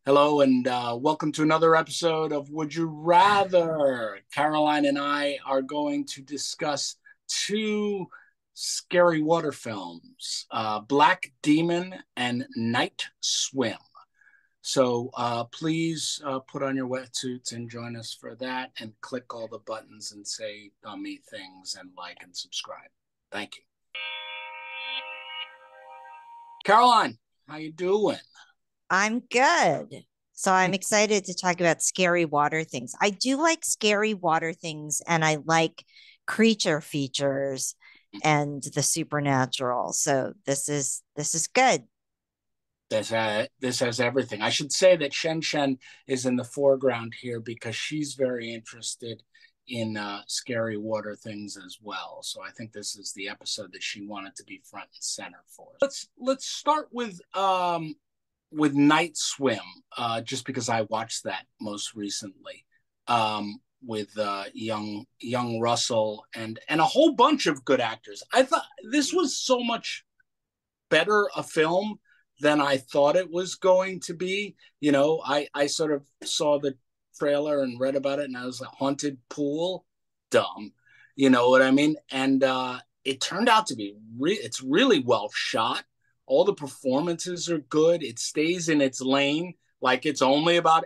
Hello, and welcome to another episode of Would You Rather. Caroline and I are going to discuss two scary water films, Black Demon and Night Swim. So please put on your wetsuits and join us for that, and click all the buttons and say dummy things and like and subscribe. Thank you. Caroline, how you doing? I'm good. So I'm excited to talk about scary water things. I do like scary water things and I like creature features and the supernatural. So this is good. This has everything. I should say that Shen Shen is in the foreground here because she's very interested in scary water things as well. So I think this is the episode that she wanted to be front and center for. Let's start with Night Swim, just because I watched that most recently, with young Russell and a whole bunch of good actors. I thought this was so much better a film than I thought it was going to be. I sort of saw the trailer and read about it, and I was like, haunted pool, dumb. You know what I mean? And it turned out to be it's really well shot. All the performances are good. It stays in its lane, like it's about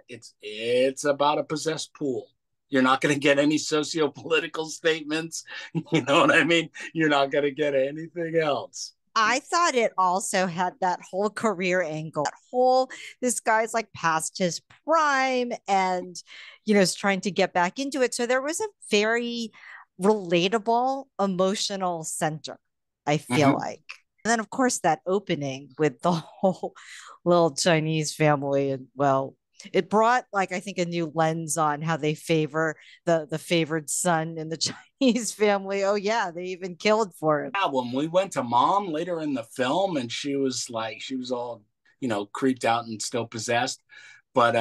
a possessed pool. You're not going to get any socio-political statements. You know what I mean? You're not going to get anything else. I thought it also had that whole career angle. This guy's like past his prime and is trying to get back into it. So there was a very relatable emotional center, I feel Mm-hmm. like. And then, of course, that opening with the whole little Chinese family. And well, it brought, like, I think a new lens on how they favor the favored son in the Chinese family. Oh, yeah, they even killed for him. Yeah, when we went to Mom later in the film, and she was all, creeped out and still possessed, but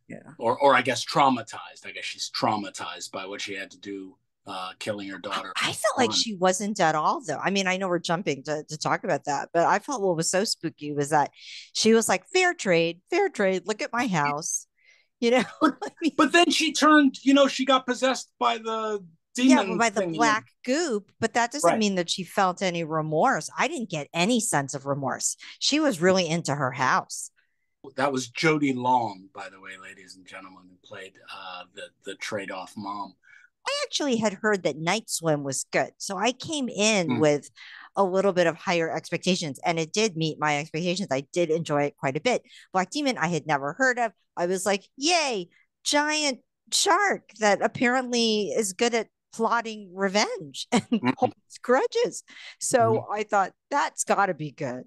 Yeah. or I guess traumatized. I guess she's traumatized by what she had to do, killing her daughter. I felt like she wasn't at all, though. I mean, I know we're jumping to talk about that, but I felt what was so spooky was that she was like, fair trade, look at my house. You know, But I mean, but then she turned. She got possessed by the yeah, but demon by the thing. black goop, but that doesn't Right. mean that she felt any remorse. I didn't get any sense of remorse. She was really into her house. That was Jodie Long, by the way, ladies and gentlemen, who played the trade off mom. I actually had heard that Night Swim was good. So I came in Mm. with a little bit of higher expectations and it did meet my expectations. I did enjoy it quite a bit. Black Demon, I had never heard of. I was like, yay, giant shark that apparently is good at plotting revenge and holds grudges. Mm. So I thought that's got to be good.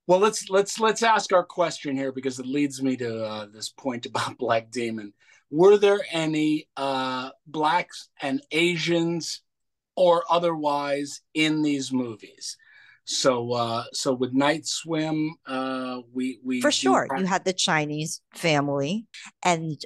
Well, let's ask our question here because it leads me to this point about Black Demon. Were there any blacks and Asians or otherwise in these movies? So with Night Swim, we For do sure. have You had the Chinese family, and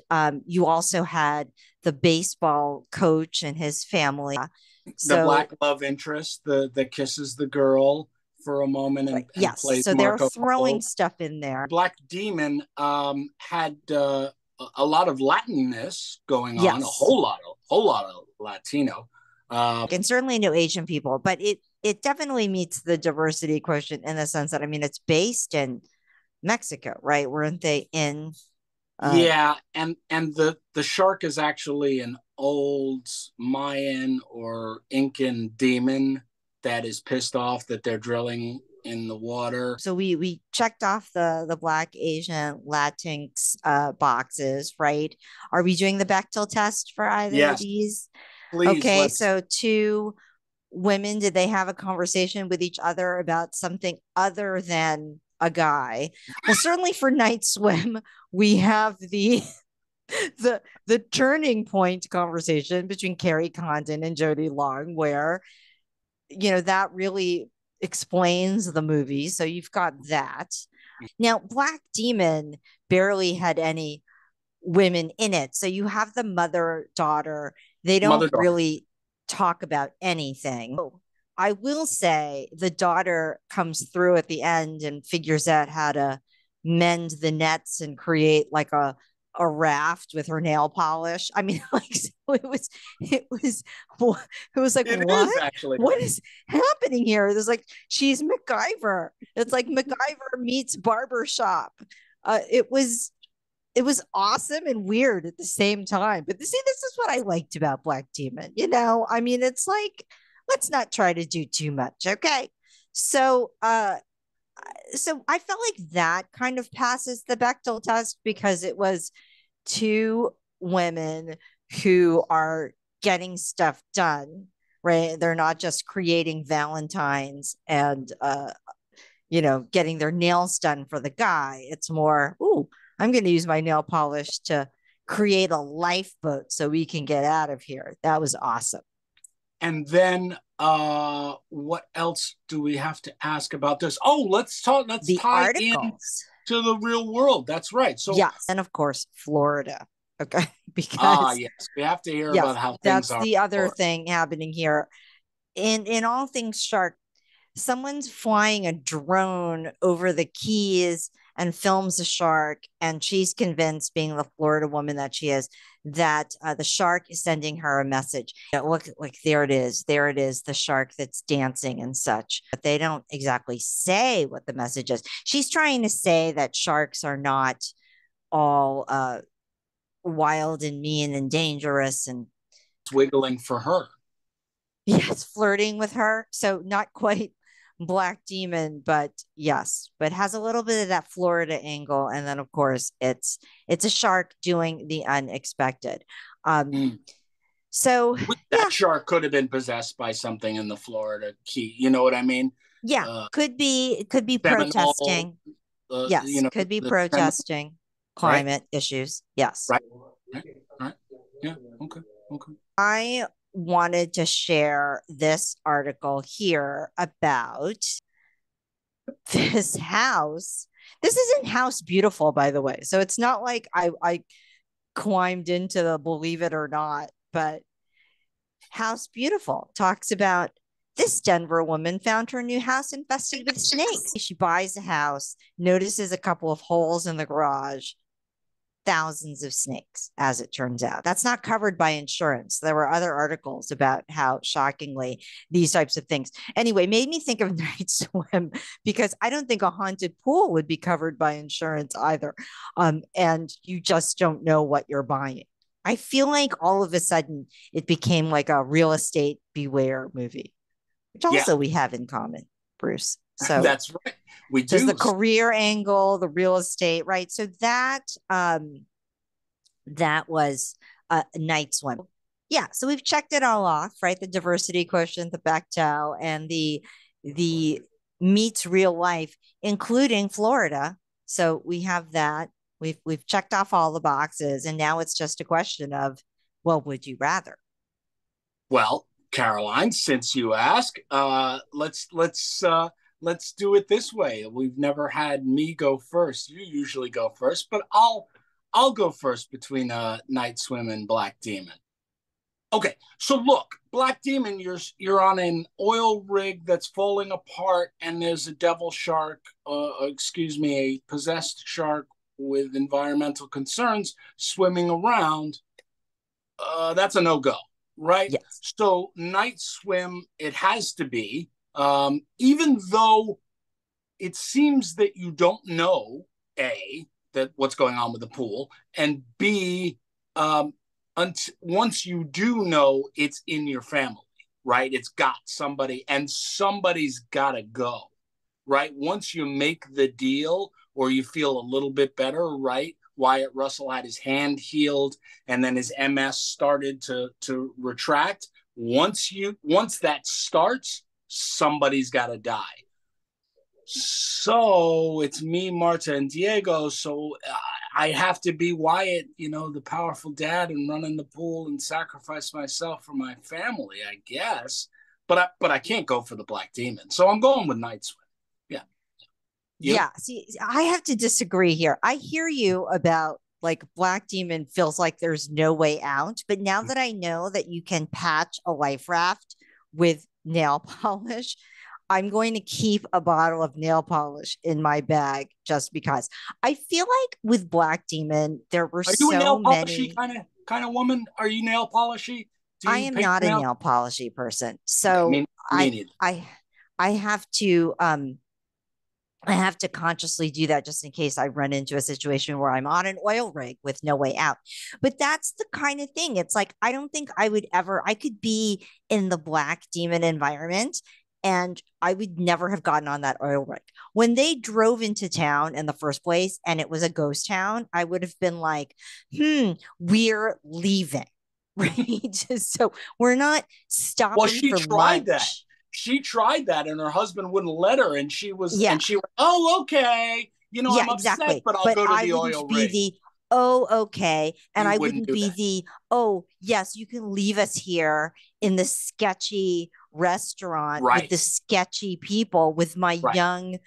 you also had the baseball coach and his family. the So, black love interest, the that kisses the girl for a moment right, and yes. plays So they're Marco throwing Polo. stuff in there. Black Demon had a lot of Latinness going on, Yes. a whole lot of Latino. And certainly no Asian people, but it definitely meets the diversity quotient in the sense that I mean it's based in Mexico, right? Weren't they in uh Yeah, and the shark is actually an old Mayan or Incan demon that is pissed off that they're drilling in the water. so we checked off the black Asian Latinx boxes, right? Are we doing the Bechtel test for either of Yes, these? please Okay, let's. so two women, did they have a conversation with each other about something other than a guy? Well, certainly for Night Swim, we have the turning point conversation between Carrie Condon and Jodie Long, where that really explains the movie. So you've got that. Now, Black Demon barely had any women in it. So you have the mother daughter. They Mother don't daughter. really talk about anything. I will say the daughter comes through at the end and figures out how to mend the nets and create like a raft with her nail polish. I mean, like, so it was like, It is what? actually. What is happening here? There's like, she's MacGyver. It's like MacGyver meets barbershop. It was awesome and weird at the same time. But see, this is what I liked about Black Demon. I mean, it's like, let's not try to do too much, okay? So, so I felt like that kind of passes the Bechdel test because it was two women who are getting stuff done, right? They're not just creating Valentines and getting their nails done for the guy. It's more, ooh, I'm going to use my nail polish to create a lifeboat so we can get out of here. That was awesome. And then what else do we have to ask about this? Oh, let's The tie in articles. to the real world. That's right. So yes, and of course, Florida. Okay, because yes, we have to hear yes, about how things that's are. the other thing happening here. In all things shark, someone's flying a drone over the Keys and films a shark, and she's convinced, being the Florida woman that she is, that the shark is sending her a message. Look, like, there it is, the shark that's dancing and such. But they don't exactly say what the message is. She's trying to say that sharks are not all wild and mean and dangerous and Wiggling for her. yes, flirting with her. So not quite Black Demon, but yes, but has a little bit of that Florida angle. And then of course it's a shark doing the unexpected. So that shark could have been possessed by something in the Florida Key. You know what I mean? Yeah, could be Seminole, protesting. Yes, could be protesting climate issues. Yes. Right. Yeah. Okay. I wanted to share this article here about this house. This isn't House Beautiful, by the way. So it's not like I climbed into the believe it or not, but House Beautiful talks about this Denver woman found her new house infested with snakes. She buys a house, notices a couple of holes in the garage, thousands of snakes, as it turns out. That's not covered by insurance. There were other articles about how, shockingly, these types of things. Anyway, made me think of Night Swim because I don't think a haunted pool would be covered by insurance either. And you just don't know what you're buying. I feel like all of a sudden it became like a real estate beware movie, which also we have in common, Bruce. So that's right. We do. There's the career angle, the real estate, right? So that was Night Swim. Yeah, so we've checked it all off, right? The diversity quotient, the Bechdel, and the meets real life, including Florida. So we have that. We've checked off all the boxes, and now it's just a question of, well, would you rather? Well, Caroline, since you ask, let's do it this way. We've never had me go first. You usually go first, but I'll go first between Night Swim and Black Demon. Okay, so look, Black Demon, you're on an oil rig that's falling apart, and there's a devil shark, a possessed shark with environmental concerns swimming around. That's a no-go, right? Yes. So Night Swim, it has to be, even though it seems that you don't know, A, that what's going on with the pool, and B, once you do know, it's in your family, right? It's got somebody, and somebody's got to go, right? Once you make the deal or you feel a little bit better, right? Wyatt Russell had his hand healed and then his MS started to retract. Once that starts, somebody's got to die. So it's me, Marta, and Diego. So I have to be Wyatt, the powerful dad, and run in the pool and sacrifice myself for my family, I guess. But I can't go for the Black Demon. So I'm going with Night Swim. Yeah. Yeah. See, I have to disagree here. I hear you about like Black Demon feels like there's no way out. But now that I know that you can patch a life raft with nail polish, I'm going to keep a bottle of nail polish in my bag just because. I feel like with Black Demon, there were Are you a so nail polishy many. kind of woman? Are you nail polishy? Do I you am paint not your a nail? nail polishy person. Okay, So me I neither. I I have to I have to consciously do that just in case I run into a situation where I'm on an oil rig with no way out. But that's the kind of thing. It's like, I don't think I would ever, I could be in the Black Demon environment and I would never have gotten on that oil rig. When they drove into town in the first place and it was a ghost town, I would have been like, we're leaving. Right. So we're not Well, stopping she for tried that. lunch. She tried that, and her husband wouldn't let her. Yeah. And she went, "Oh, okay. Yeah, I'm upset, exactly. but I'll But go to I the wouldn't oil be rig." the, oh, okay. And You I wouldn't wouldn't do be that, the, oh, yes, you can leave us here in the sketchy restaurant with right? the sketchy people with my Right. young,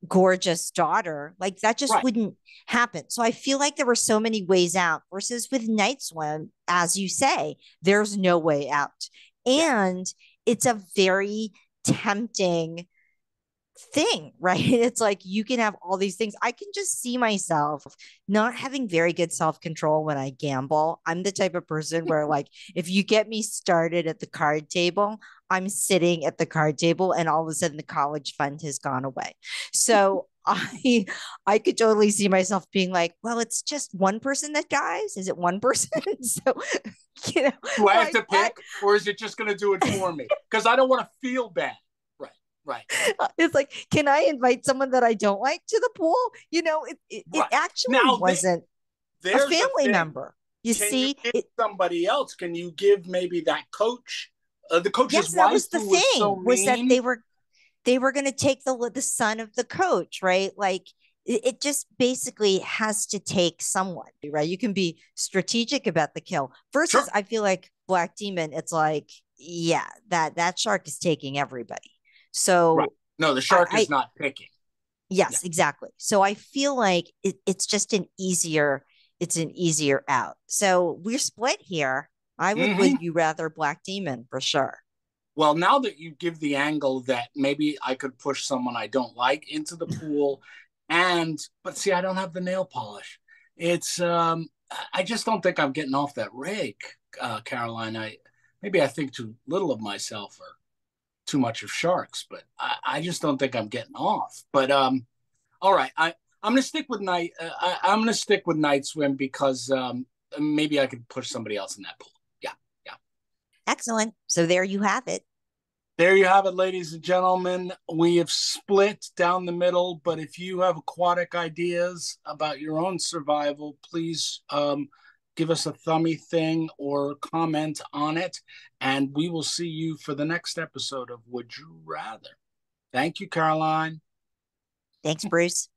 gorgeous daughter. Like that just Right. wouldn't happen. So I feel like there were so many ways out versus with Night Swim, as you say, there's no way out. Yeah. And it's a very tempting thing, right? It's like you can have all these things. I can just see myself not having very good self control when I gamble. I'm the type of person where, like, if you get me started at the card table, I'm sitting at the card table and all of a sudden the college fund has gone away. So, I could totally see myself being like, well, it's just one person that dies. Is it one person? So, you know, Do I have like to I, pick, or is it just going to do it for me? Because I don't want to feel bad. Right. Right. it's like, can I invite someone that I don't like to the pool? It Right. actually Now, wasn't a there's a family thing. member. You Can you see, give it, somebody else? Can you give maybe that coach, the coach's yes, that wife, was the who was so thing, was that mean? they were going to take the son of the coach, right? Like it just basically has to take someone, right? You can be strategic about the kill versus Sure. I feel like Black Demon, it's like, yeah, that shark is taking everybody. Right. So No, the I, shark I is not picking. Yeah. yes, exactly. So I feel like it's just it's an easier out. So we're split here. I would Hmm. you rather Black Demon for sure. Well, now that you give the angle that maybe I could push someone I don't like into the pool, but see, I don't have the nail polish. It's I just don't think I'm getting off that rig, Caroline. I think too little of myself or too much of sharks, but I just don't think I'm getting off. But all right, I'm gonna stick with I'm gonna stick with night swim because maybe I could push somebody else in that pool. Yeah, yeah. Excellent. So there you have it. There you have it, ladies and gentlemen. We have split down the middle, but if you have aquatic ideas about your own survival, please give us a thummy thing or comment on it, and we will see you for the next episode of Would You Rather. Thank you, Caroline. Thanks, Bruce.